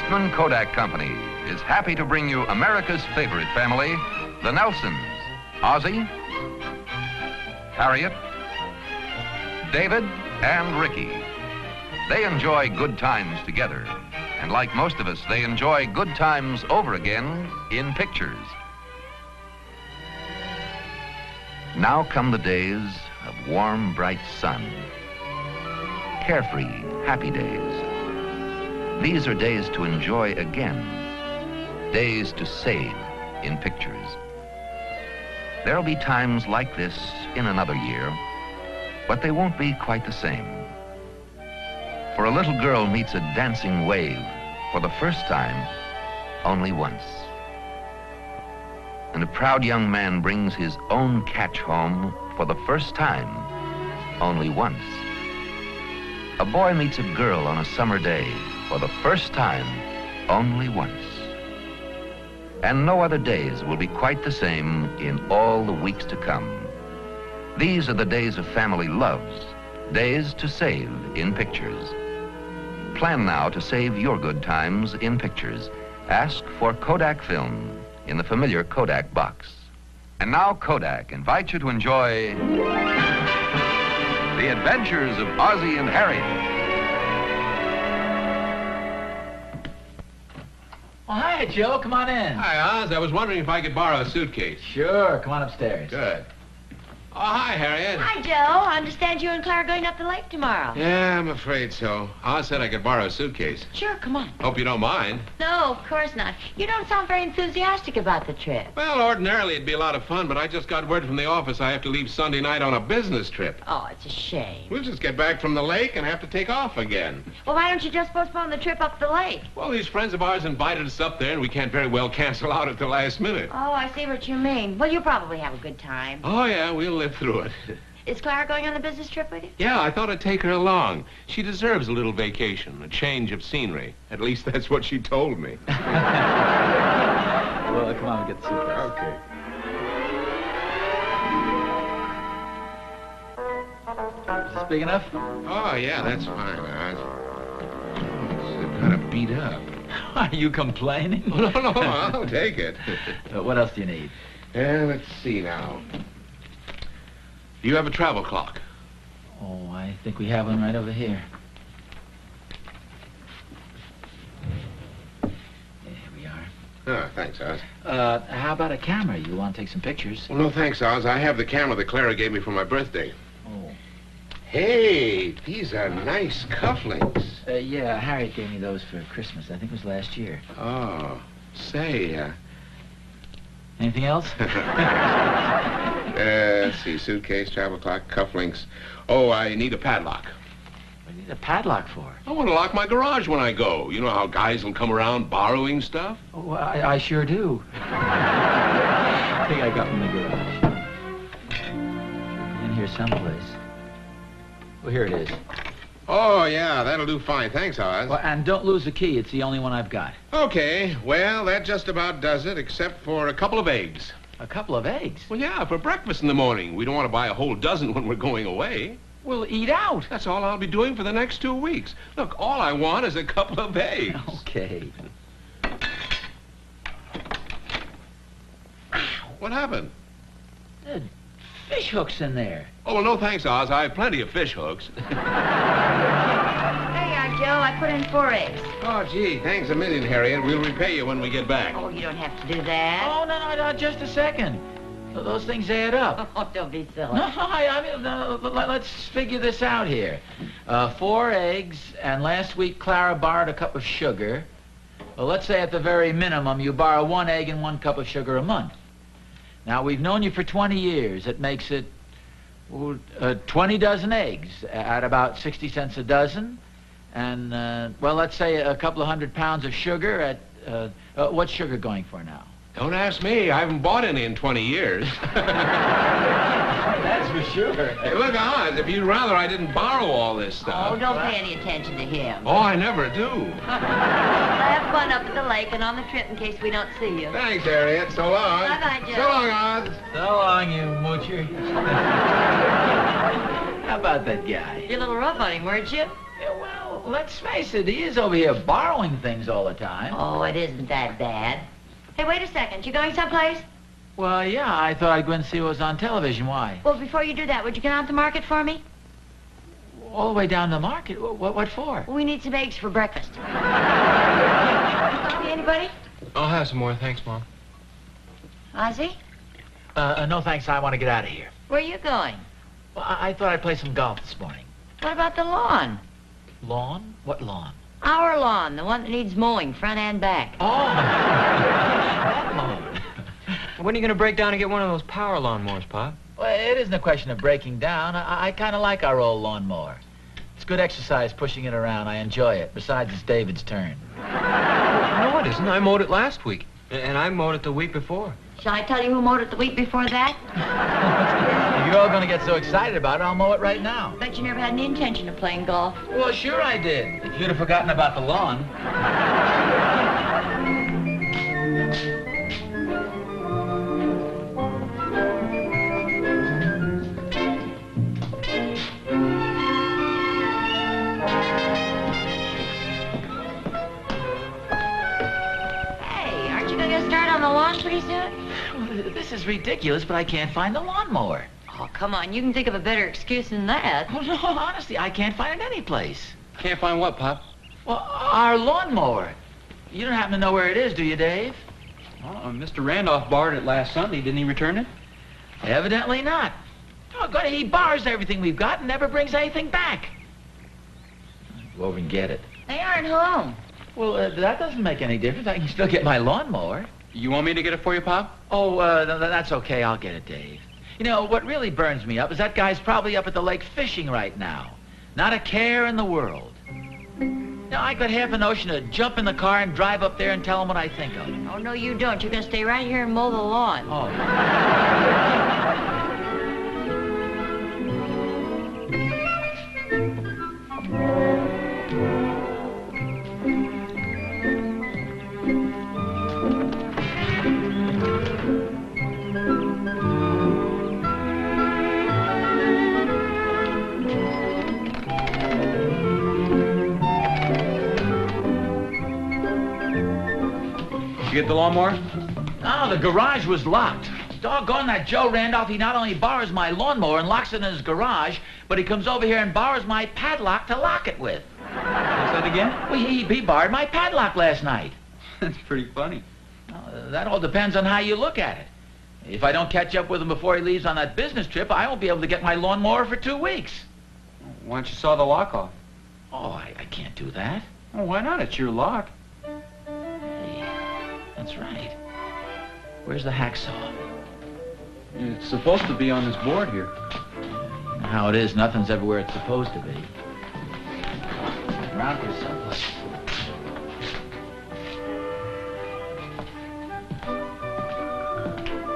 Eastman Kodak Company is happy to bring you America's favorite family, the Nelsons, Ozzie, Harriet, David, and Ricky. They enjoy good times together, and like most of us, they enjoy good times over again in pictures. Now come the days of warm, bright sun, carefree, happy days. These are days to enjoy again, days to save in pictures. There'll be times like this in another year, but they won't be quite the same. For a little girl meets a dancing wave for the first time only once. And a proud young man brings his own catch home for the first time only once. A boy meets a girl on a summer day for the first time only once. And no other days will be quite the same in all the weeks to come. These are the days of family loves, days to save in pictures. Plan now to save your good times in pictures. Ask for Kodak film in the familiar Kodak box. And now Kodak invites you to enjoy The Adventures of Ozzie and Harriet. Oh, hi, Joe. Come on in. Hi, Oz. I was wondering if I could borrow a suitcase. Sure. Come on upstairs. Good. Oh, hi, Harriet. Hi, Joe. I understand you and Claire are going up the lake tomorrow. Yeah, I'm afraid so. Oz said I could borrow a suitcase. Sure, come on. Hope you don't mind. No, of course not. You don't sound very enthusiastic about the trip. Well, ordinarily it'd be a lot of fun, but I just got word from the office I have to leave Sunday night on a business trip. Oh, it's a shame. We'll just get back from the lake and have to take off again. Well, why don't you just postpone the trip up the lake? Well, these friends of ours invited us up there, and we can't very well cancel out at the last minute. Oh, I see what you mean. Well, you'll probably have a good time. Oh, yeah, we'll live through it. Is Clara going on a business trip with you? Yeah, I thought I'd take her along. She deserves a little vacation, a change of scenery. At least that's what she told me. Well, come on, get the suitcase. Okay. Is this big enough? Oh, yeah, that's fine, Oz. It's kind of beat up. Are you complaining? No, I'll take it. What else do you need? Let's see now. Do you have a travel clock? Oh, I think we have one right over here. There we are. Oh, thanks, Oz. How about a camera? You want to take some pictures? Well, no, thanks, Oz. I have the camera that Clara gave me for my birthday. Oh. Hey, these are nice cufflinks. Yeah, Harriet gave me those for Christmas. I think it was last year. Oh, say, Anything else? let's see, suitcase, travel clock, cufflinks. Oh, I need a padlock. What do you need a padlock for? I want to lock my garage when I go. You know how guys will come around borrowing stuff? Oh, I sure do. I think I got one in the garage. In here someplace. Well, here it is. Oh, yeah, that'll do fine. Thanks, Oz. Well, and don't lose the key. It's the only one I've got. Okay, well, that just about does it, except for a couple of eggs. A couple of eggs? Well, yeah, for breakfast in the morning. We don't want to buy a whole dozen when we're going away. We'll eat out. That's all I'll be doing for the next 2 weeks. Look, all I want is a couple of eggs. Okay. What happened? Fish hooks in there. Oh, well, no thanks, Oz. I have plenty of fish hooks. There you are, Joe. I put in 4 eggs. Oh, gee, thanks a million, Harriet. We'll repay you when we get back. Oh, you don't have to do that. Oh, no, just a second. Those things add up. Oh, don't be silly. No, I mean, let's figure this out here. 4 eggs, and last week Clara borrowed a cup of sugar. Well, let's say at the very minimum you borrow 1 egg and 1 cup of sugar a month. Now, we've known you for 20 years. It makes it 20 dozen eggs at about 60 cents a dozen. And, well, let's say a couple of 100 pounds of sugar at, what's sugar going for now? Don't ask me. I haven't bought any in 20 years. That's for sure. Hey, look, Oz, if you'd rather I didn't borrow all this stuff. Oh, don't pay any attention to him. Oh, I never do. Have fun up at the lake and on the trip in case we don't see you. Thanks, Harriet. So long. Bye-bye, Joe. So long, Oz. So long, you moocher. How about that guy? You're a little rough on him, weren't you? Yeah, well, let's face it, he is over here borrowing things all the time. Oh, it isn't that bad. Hey, wait a second. You going someplace? Well, yeah, I thought I'd go and see what was on television. Why? Well, before you do that, would you get out to market for me? All the way down the market? What for? We need some eggs for breakfast. Coffee, anybody? I'll have some more, thanks, Mom. Ozzie? No thanks, I want to get out of here. Where are you going? Well, I thought I'd play some golf this morning. What about the lawn? Lawn? What lawn? Our lawn, the one that needs mowing, front and back. Oh, that lawn. When are you going to break down and get one of those power lawnmowers, Pop? Well, it isn't a question of breaking down. I kind of like our old lawnmower. It's good exercise pushing it around. I enjoy it. Besides, it's David's turn. No, it isn't. I mowed it last week. And I mowed it the week before. Shall I tell you who mowed it the week before that? If you're all going to get so excited about it, I'll mow it right now. Bet you never had any intention of playing golf. Well, sure I did. If you'd have forgotten about the lawn. Hey, aren't you going to get started on the lawn pretty soon? Well, this is ridiculous, but I can't find the lawnmower. Oh, come on. You can think of a better excuse than that. Well, no, honestly, I can't find it any place. Can't find what, Pop? Well, our lawnmower. You don't happen to know where it is, do you, Dave? Well, Mr. Randolph borrowed it last Sunday. Didn't he return it? Evidently not. Oh, God, he borrows everything we've got and never brings anything back. Go over and get it. They aren't home. Well, that doesn't make any difference. I can still get my lawnmower. You want me to get it for you, Pop? Oh, that's okay. I'll get it, Dave. You know, what really burns me up is that guy's probably up at the lake fishing right now. Not a care in the world. Now, I got half a notion to jump in the car and drive up there and tell him what I think of him. Oh, no, you don't. You're going to stay right here and mow the lawn. Oh. You get the lawnmower? No, the garage was locked. Doggone that Joe Randolph, he not only borrows my lawnmower and locks it in his garage, but he comes over here and borrows my padlock to lock it with. What's that again? Well, he borrowed my padlock last night. That's pretty funny. That all depends on how you look at it. If I don't catch up with him before he leaves on that business trip, I won't be able to get my lawnmower for 2 weeks. Why don't you saw the lock off? Oh, I can't do that. Oh, why not? It's your lock. Hey, that's right. Where's the hacksaw? It's supposed to be on this board here. You know how it is, nothing's ever where it's supposed to be. Around here someplace.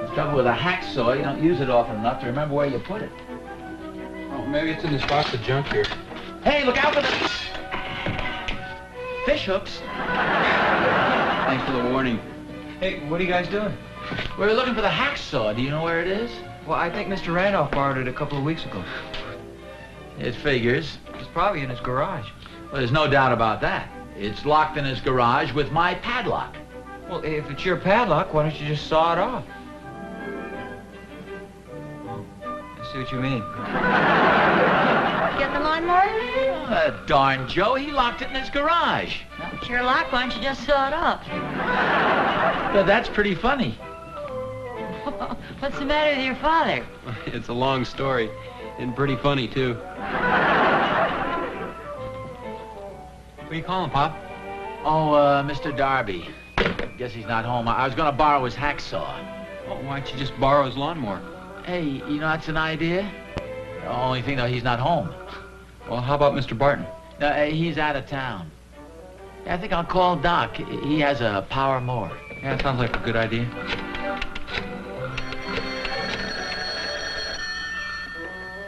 The trouble with a hacksaw, you don't use it often enough to remember where you put it. Oh, maybe it's in this box of junk here. Hey, look out for the fish hooks. Thanks for the warning. Hey, what are you guys doing? We're looking for the hacksaw. Do you know where it is? Well, I think Mr. Randolph borrowed it a couple of weeks ago. It figures. It's probably in his garage. Well, there's no doubt about that. It's locked in his garage with my padlock. Well, if it's your padlock, why don't you just saw it off? I see what you mean. Get the lawnmower? Oh, darn Joe, he locked it in his garage. Well, it's your lock. Why don't you just saw it off? But that's pretty funny. What's the matter with your father? It's a long story, and pretty funny, too. What are you calling, Pop? Oh, Mr. Darby. Guess he's not home. I was going to borrow his hacksaw. Well, why don't you just borrow his lawnmower? Hey, you know, that's an idea. The only thing, though, he's not home. Well, how about Mr. Barton? No, he's out of town. I think I'll call Doc. He has a power mower. Yeah, sounds like a good idea.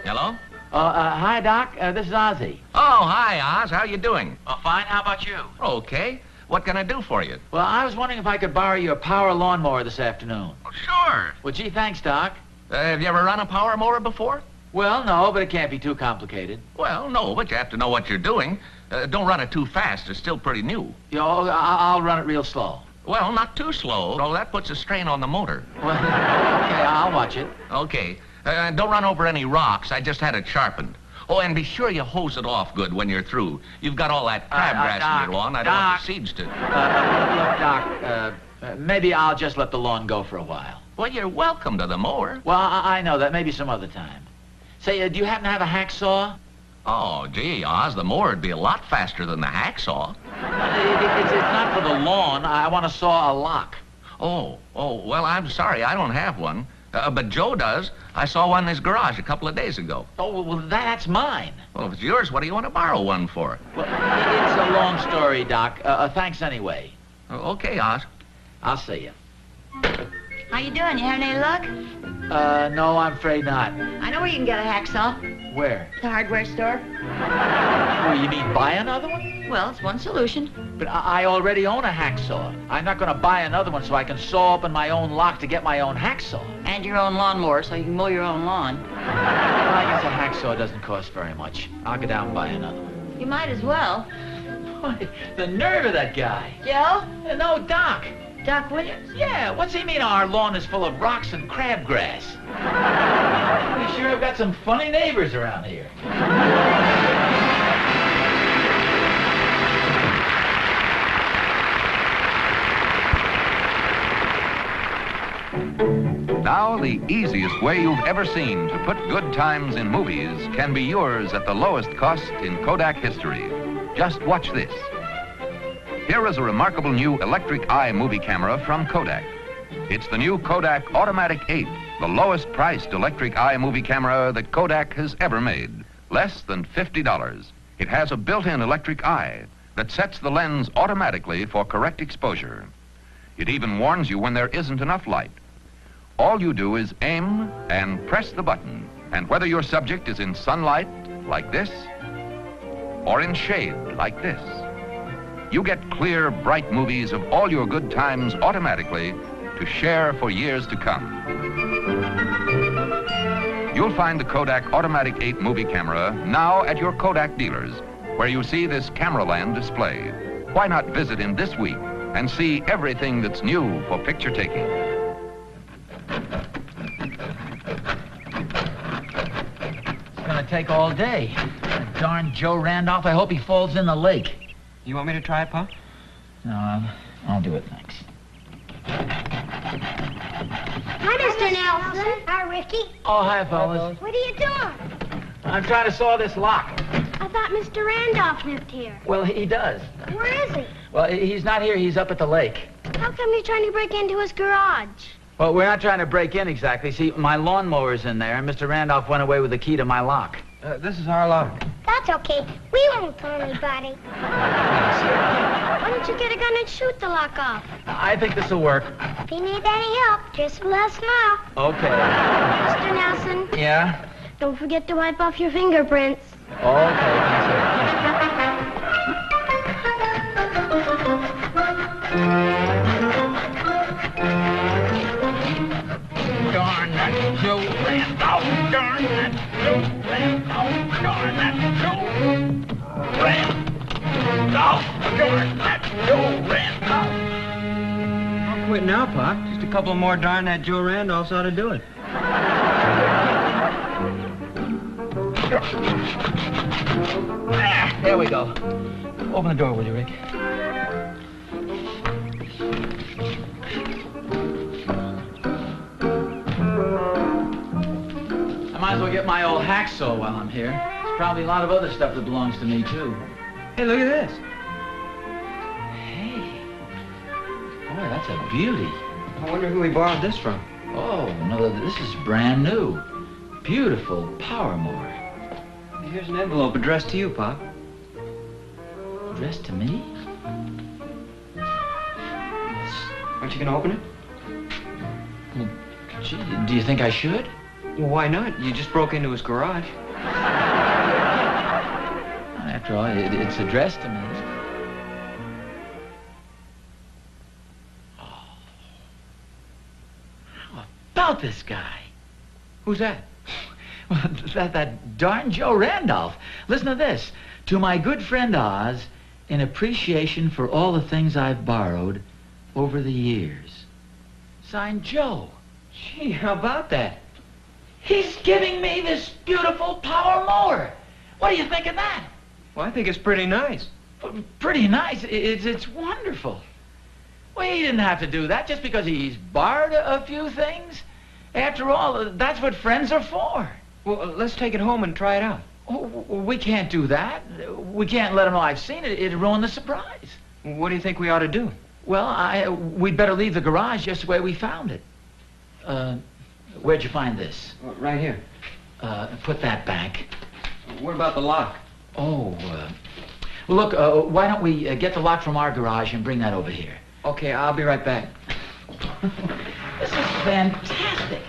Hello? Hi, Doc. This is Ozzie. Oh, hi, Oz. How you doing? Fine. How about you? Okay. What can I do for you? Well, I was wondering if I could borrow your power lawnmower this afternoon. Oh, sure. Well, gee, thanks, Doc. Have you ever run a power mower before? Well, no, but it can't be too complicated. Well, no, but you have to know what you're doing. Don't run it too fast. It's still pretty new. I'll run it real slow. Well, not too slow. Oh, that puts a strain on the motor. Well, okay, I'll watch it. Okay. Don't run over any rocks. I just had it sharpened. Oh, and be sure you hose it off good when you're through. You've got all that crabgrass Doc, in your lawn. I don't want the seeds to... Look, Doc, maybe I'll just let the lawn go for a while. Well, you're welcome to the mower. Well, I know that. Maybe some other time. Say, do you happen to have a hacksaw? Oh, gee, Oz, the mower would be a lot faster than the hacksaw. It's not for the lawn. I want to saw a lock. Oh, well, I'm sorry. I don't have one. But Joe does. I saw one in his garage a couple of days ago. Oh, well, that's mine. Well, if it's yours, what do you want to borrow one for? Well, it's a long story, Doc. Thanks anyway. Okay, Oz. I'll see you. How you doing? You having any luck? No, I'm afraid not. I know where you can get a hacksaw. Where? The hardware store. Oh, you mean buy another one? Well, it's one solution. But I already own a hacksaw. I'm not going to buy another one so I can saw open my own lock to get my own hacksaw. And your own lawnmower so you can mow your own lawn. Well, I guess a hacksaw doesn't cost very much. I'll go down and buy another one. You might as well. Boy, the nerve of that guy. Joe? No, Doc. Doc Williams? Yeah, what's he mean our lawn is full of rocks and crabgrass? We sure have got some funny neighbors around here. Now, the easiest way you've ever seen to put good times in movies can be yours at the lowest cost in Kodak history. Just watch this. Here is a remarkable new electric eye movie camera from Kodak. It's the new Kodak Automatic 8, the lowest priced electric eye movie camera that Kodak has ever made. Less than $50. It has a built-in electric eye that sets the lens automatically for correct exposure. It even warns you when there isn't enough light. All you do is aim and press the button, and whether your subject is in sunlight, like this, or in shade, like this, you get clear, bright movies of all your good times automatically to share for years to come. You'll find the Kodak Automatic 8 movie camera now at your Kodak dealers, where you see this Cameraland display. Why not visit him this week and see everything that's new for picture taking? It's gonna take all day. That darn Joe Randolph, I hope he falls in the lake. You want me to try it, Pa? No, I'll do it, thanks. Hi, Mr. Nelson. Hi, Ricky. Oh, hi, fellas. What are you doing? I'm trying to saw this lock. I thought Mr. Randolph lived here. Well, he does. Where is he? Well, he's not here. He's up at the lake. How come you're trying to break into his garage? Well, we're not trying to break in exactly. See, my lawnmower's in there, and Mr. Randolph went away with the key to my lock. This is our lock. That's okay. We won't tell anybody. Why don't you get a gun and shoot the lock off? I think this will work. If you need any help, just let us know. Okay. Mr. Nelson, Yeah? don't forget to wipe off your fingerprints. Okay, thanks. Darn that Joe Randolph! Darn that Joe Randolph! Darn that Joe Randolph! Darn that Joe Randolph! I'll quit now, Pa. Just a couple more darn that Joe Randolphs ought to do it. There we go. Open the door, will you, Rick? I might as well get my old hacksaw while I'm here. There's probably a lot of other stuff that belongs to me, too. Hey, look at this. Hey. Boy, that's a beauty. I wonder who he borrowed this from. Oh, no, this is brand new. Beautiful power mower. Here's an envelope addressed to you, Pa. Addressed to me? Aren't you gonna open it? Well, gee, do you think I should? Well, why not? You just broke into his garage. After all, it's addressed to me. Oh. How about this guy? Who's that? That darn Joe Randolph. Listen to this. To my good friend Oz, in appreciation for all the things I've borrowed over the years. Signed, Joe. Gee, how about that? He's giving me this beautiful power mower. What do you think of that? Well, I think it's pretty nice. Pretty nice. It's wonderful. Well, he didn't have to do that just because he's borrowed a few things. After all, that's what friends are for. Well, let's take it home and try it out. Oh, we can't do that. We can't let him know I've seen it. It'd ruin the surprise. What do you think we ought to do? Well, we'd better leave the garage just the way we found it. Where'd you find this? Right here. Put that back. What about the lock? Oh, look, why don't we get the lock from our garage and bring that over here? Okay, I'll be right back. This is fantastic.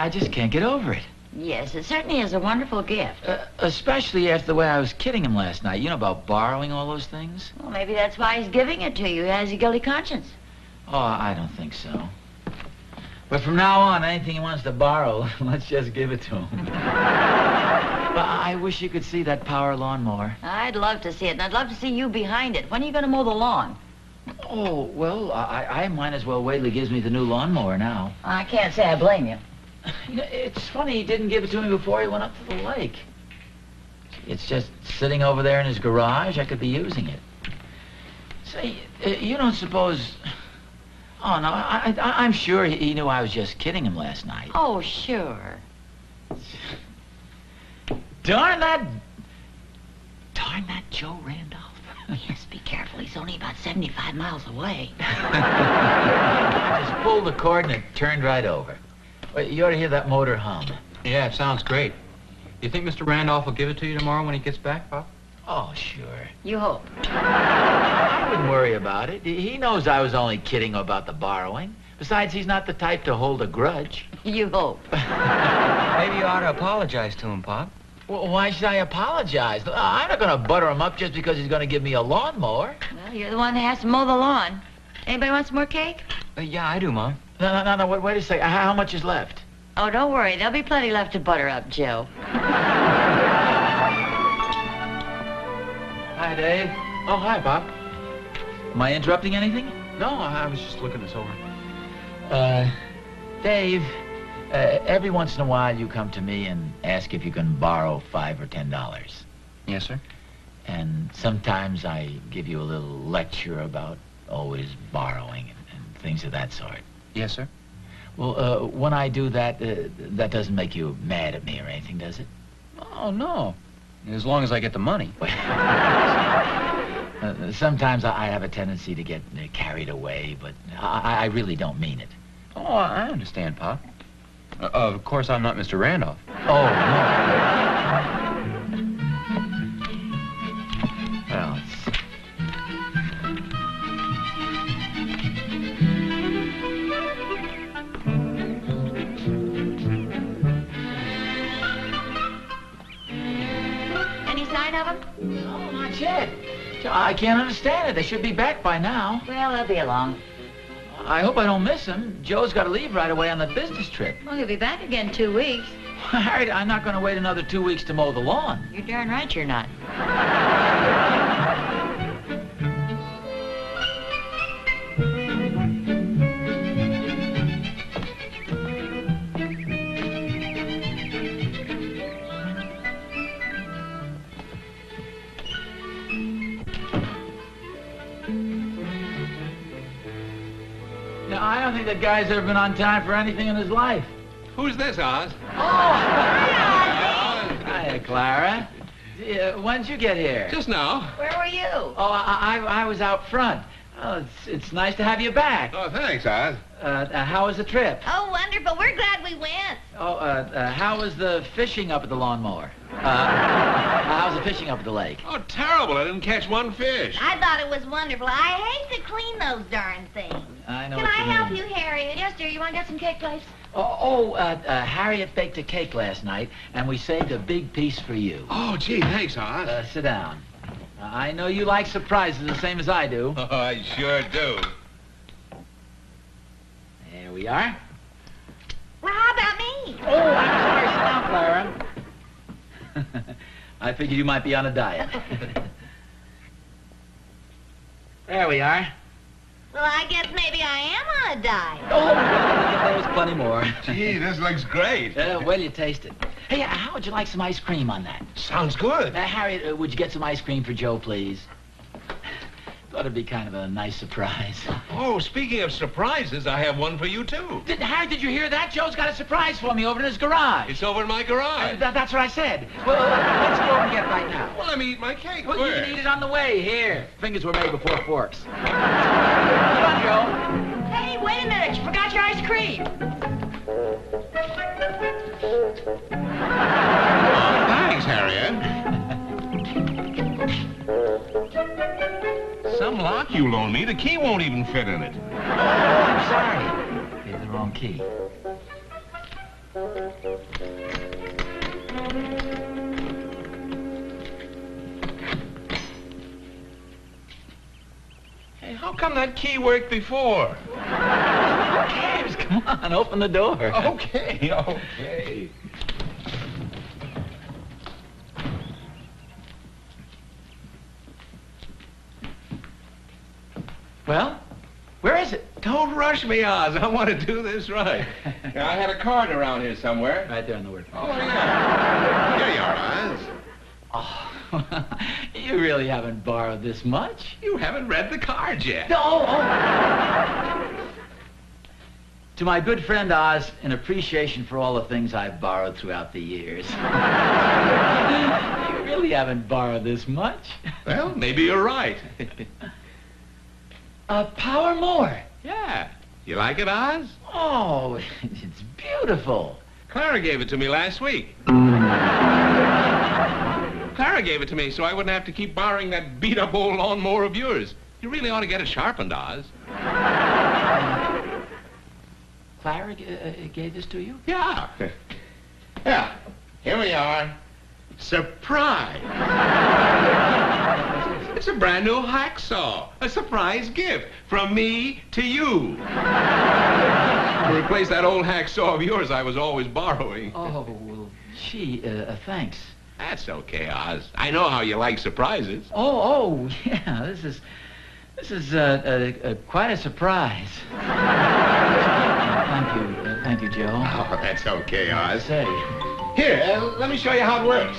I just can't get over it. Yes, it certainly is a wonderful gift. Especially after the way I was kidding him last night. You know about borrowing all those things? Well, maybe that's why he's giving it to you. He has a guilty conscience. Oh, I don't think so. But from now on, anything he wants to borrow, let's just give it to him. But I wish you could see that power lawnmower. I'd love to see it, and I'd love to see you behind it. When are you going to mow the lawn? Oh, well, I might as well wait till he gives me the new lawnmower now. I can't say I blame you. You know, it's funny he didn't give it to me before he went up to the lake. It's just sitting over there in his garage. I could be using it. Say, you don't suppose... Oh, no, I'm sure he knew I was just kidding him last night. Oh, sure. Darn that Joe Randolph. Yes, be careful. He's only about 75 miles away. I just pulled the cord and it turned right over. Well, you ought to hear that motor hum. Yeah, it sounds great. You think Mr. Randolph will give it to you tomorrow when he gets back, Pop? Oh, sure. You hope. I wouldn't worry about it. He knows I was only kidding about the borrowing. Besides, he's not the type to hold a grudge. You hope. Maybe you ought to apologize to him, Pop. Well, why should I apologize? I'm not going to butter him up just because he's going to give me a lawnmower. Well, you're the one that has to mow the lawn. Anybody want some more cake? Yeah, I do, Mom. No, wait a second. How much is left? Oh, don't worry. There'll be plenty left to butter up, Joe. Hi, Dave. Oh, hi, Pop. Am I interrupting anything? No, I was just looking this over. Dave, every once in a while you come to me and ask if you can borrow $5 or $10. Yes, sir. And sometimes I give you a little lecture about always borrowing and things of that sort. Yes, sir. Well, when I do that, that doesn't make you mad at me or anything, does it? Oh, no. As long as I get the money. Sometimes I have a tendency to get carried away, but I really don't mean it. Oh, I understand, Pop. Of course, I'm not Mr. Randolph. Oh, no. Well, it's... Any sign of them? No, not yet. I can't understand it. They should be back by now. Well, they'll be along. I hope I don't miss him. Joe's got to leave right away on the business trip. Well, he'll be back again in 2 weeks. Harriet, I'm not going to wait another 2 weeks to mow the lawn. You're darn right you're not. Now, I don't think that guy's ever been on time for anything in his life. Who's this, Oz? Oh! Hiya, Clara. When did you get here? Just now. Where were you? Oh, I was out front. Oh, it's nice to have you back. Oh, thanks, Oz. How was the trip? Oh, wonderful. We're glad we went. Oh, how was the fishing up at the lawnmower? How's the fishing up at the lake? Oh, terrible. I didn't catch one fish. I thought it was wonderful. I hate to clean those darn things. I know Can what I you help mean. you, Harriet? Yes, dear. You want to get some cake, please? Harriet baked a cake last night, and we saved a big piece for you. Oh, gee, thanks, Oz. Sit down. I know you like surprises the same as I do. Oh, I sure do. There we are. Well, how about me? Oh, I'm sorry. Sit down, Clara. I figured you might be on a diet. There we are. Well, I guess maybe I am on a diet. Oh, there's plenty more. Gee, this looks great. Well, you taste it. Hey, how would you like some ice cream on that? Sounds good. Harriet, would you get some ice cream for Joe, please? Thought it'd be kind of a nice surprise. Oh, speaking of surprises, I have one for you, too. Harriet, did you hear that? Joe's got a surprise for me over in his garage. It's over in my garage. That's what I said. Well, let's go over and get it right now. Well, let me eat my cake Well, first. you can eat it on the way. Here. Fingers were made before forks. Come on, Joe. Hey, wait a minute. You forgot your ice cream. Oh, thanks, Harriet. Some lock you loaned me. The key won't even fit in it. Oh, I'm sorry. Gave the wrong key. Hey, how come that key worked before? Who cares? Come on, open the door. Okay, okay. Well, where is it? Don't rush me, Oz. I want to do this right. I had a card around here somewhere. Right there on the word. Oh, yeah. Here you are, Oz. Oh, you really haven't borrowed this much. You haven't read the card yet. Oh. To my good friend Oz, in appreciation for all the things I've borrowed throughout the years. You really haven't borrowed this much. Well, maybe you're right. A power mower. Yeah. You like it, Oz? Oh, it's beautiful. Clara gave it to me last week. Clara gave it to me so I wouldn't have to keep borrowing that beat-up old lawnmower of yours. You really ought to get it sharpened, Oz. Clara gave this to you? Yeah. Yeah. Here we are. Surprise! It's a brand new hacksaw. A surprise gift from me to you. To replace that old hacksaw of yours I was always borrowing. Oh, well, gee, thanks. That's okay, Oz. I know how you like surprises. Oh, yeah, this is quite a surprise. Thank you, Joe. Oh, that's okay, Oz. Say. Here, let me show you how it works.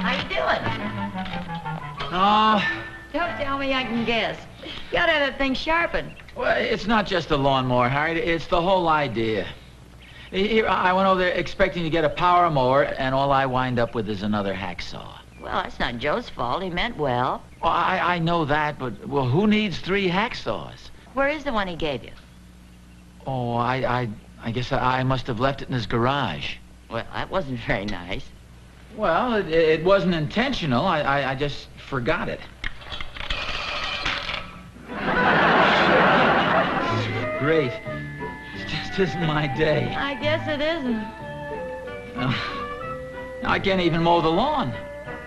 How you doing? Oh, Don't tell me I can guess. You gotta have that thing sharpened. well, it's not just the lawnmower, Harriet. It's the whole idea. Here, I went over there expecting to get a power mower, and all I wind up with is another hacksaw. Well, that's not Joe's fault. He meant well. Well, I know that, but, well, who needs 3 hacksaws? Where is the one he gave you? Oh, I guess I must have left it in his garage. Well, that wasn't very nice. Well, it wasn't intentional. I just forgot it. Great. It just isn't my day. I guess it isn't. I can't even mow the lawn.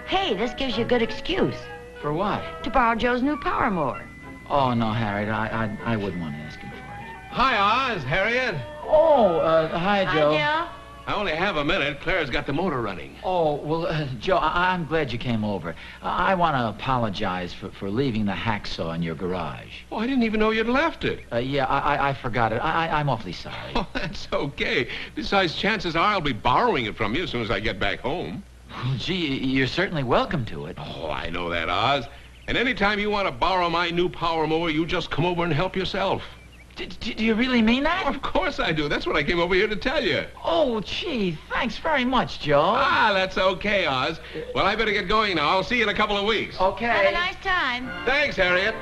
Hey, this gives you a good excuse For what? to borrow Joe's new power mower. Oh, no, Harriet, I wouldn't want to ask him for it. Hi, Oz, Harriet. Oh, hi, Joe. Hi, Joe. I only have a minute. Claire's got the motor running. Oh, well, Joe, I'm glad you came over. I want to apologize for leaving the hacksaw in your garage. Oh, I didn't even know you'd left it. Yeah, I forgot it. I'm awfully sorry. Oh, that's okay. Besides, chances are I'll be borrowing it from you as soon as I get back home. Well, gee, you're certainly welcome to it. Oh, I know that, Oz. And anytime you want to borrow my new power mower, you just come over and help yourself. Do you really mean that? Of course I do. That's what I came over here to tell you. Oh, gee, thanks very much, Joe. Ah, that's okay, Oz. Well, I better get going now. I'll see you in a couple of weeks. Okay. Have a nice time. Thanks, Harriet.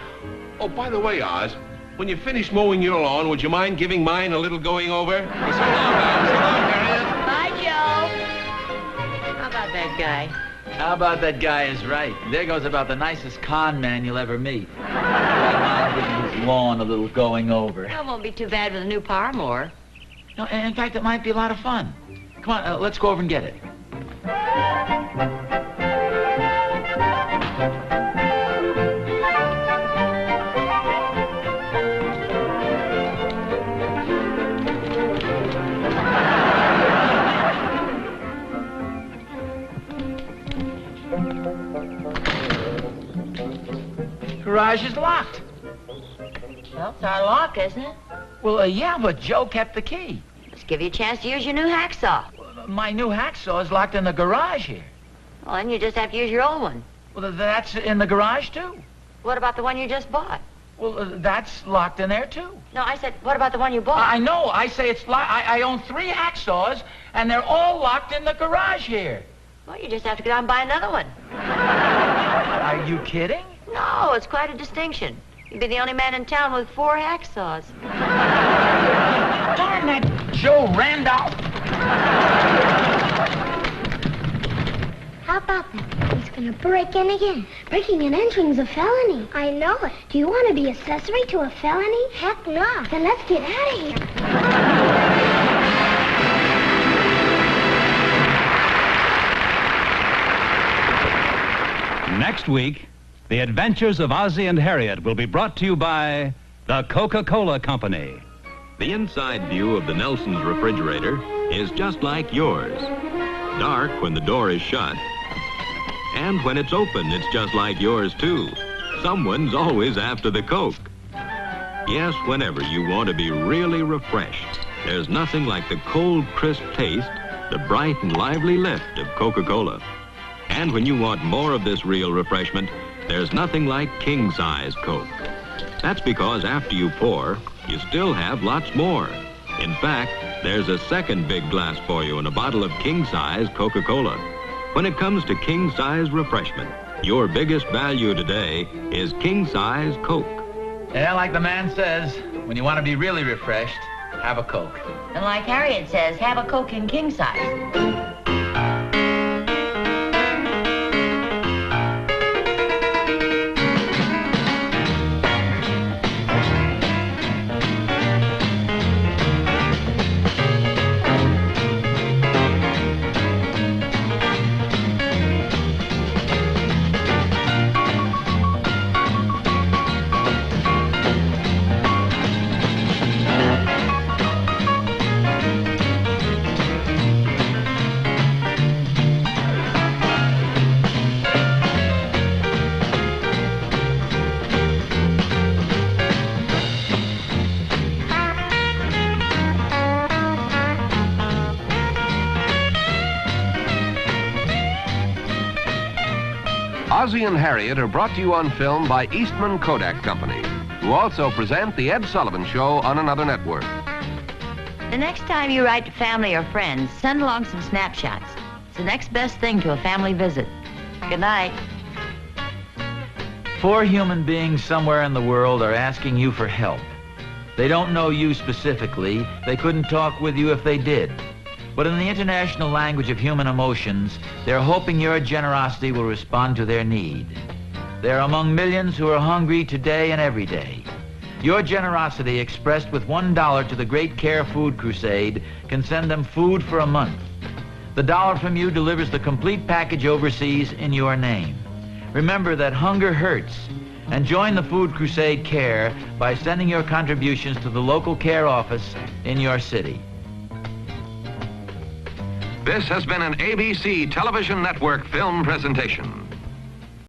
Oh, by the way, Oz, when you finish mowing your lawn, would you mind giving mine a little going over? So long now. So long, Harriet. Bye, Joe. How about that guy? How about that guy is right. There goes about the nicest con man you'll ever meet. Giving his lawn a little going over. That won't be too bad with a new power mower. No, in fact, it might be a lot of fun. Come on, let's go over and get it. Garage is locked. Well, it's our lock, isn't it? Well, yeah, but Joe kept the key. Let's give you a chance to use your new hacksaw. My new hacksaw is locked in the garage here. Well, then you just have to use your old one. Well, that's in the garage, too. What about the one you just bought? Well, that's locked in there, too. No, I said, what about the one you bought? I know. I say it's locked. I own 3 hacksaws, and they're all locked in the garage here. Well, you just have to go down and buy another one. Are you kidding? No, it's quite a distinction. You'd be the only man in town with 4 hacksaws. Darn that Joe Randolph. How about that? He's gonna break in again. Breaking and entering's a felony. I know it. Do you want to be accessory to a felony? Heck no. Then let's get out of here. Next week, The Adventures of Ozzie and Harriet will be brought to you by the Coca-Cola Company. The inside view of the Nelson's refrigerator is just like yours. Dark when the door is shut. And when it's open, it's just like yours, too. Someone's always after the Coke. Yes, whenever you want to be really refreshed, there's nothing like the cold, crisp taste, the bright and lively lift of Coca-Cola. And when you want more of this real refreshment, there's nothing like king-size Coke. That's because after you pour, you still have lots more. In fact, there's a second big glass for you in a bottle of king-size Coca-Cola. When it comes to king-size refreshment, your biggest value today is king-size Coke. Yeah, like the man says, when you want to be really refreshed, have a Coke. And like Harriet says, have a Coke in king size. Ozzie and Harriet are brought to you on film by Eastman Kodak Company, who also present The Ed Sullivan Show on another network. The next time you write to family or friends, send along some snapshots. It's the next best thing to a family visit. Good night. 4 human beings somewhere in the world are asking you for help. They don't know you specifically. They couldn't talk with you if they did. But in the international language of human emotions, they're hoping your generosity will respond to their need. They're among millions who are hungry today and every day. Your generosity expressed with $1 to the Great Care Food Crusade can send them food for a month. The dollar from you delivers the complete package overseas in your name. Remember that hunger hurts, and join the Food Crusade Care by sending your contributions to the local care office in your city. This has been an ABC Television Network film presentation.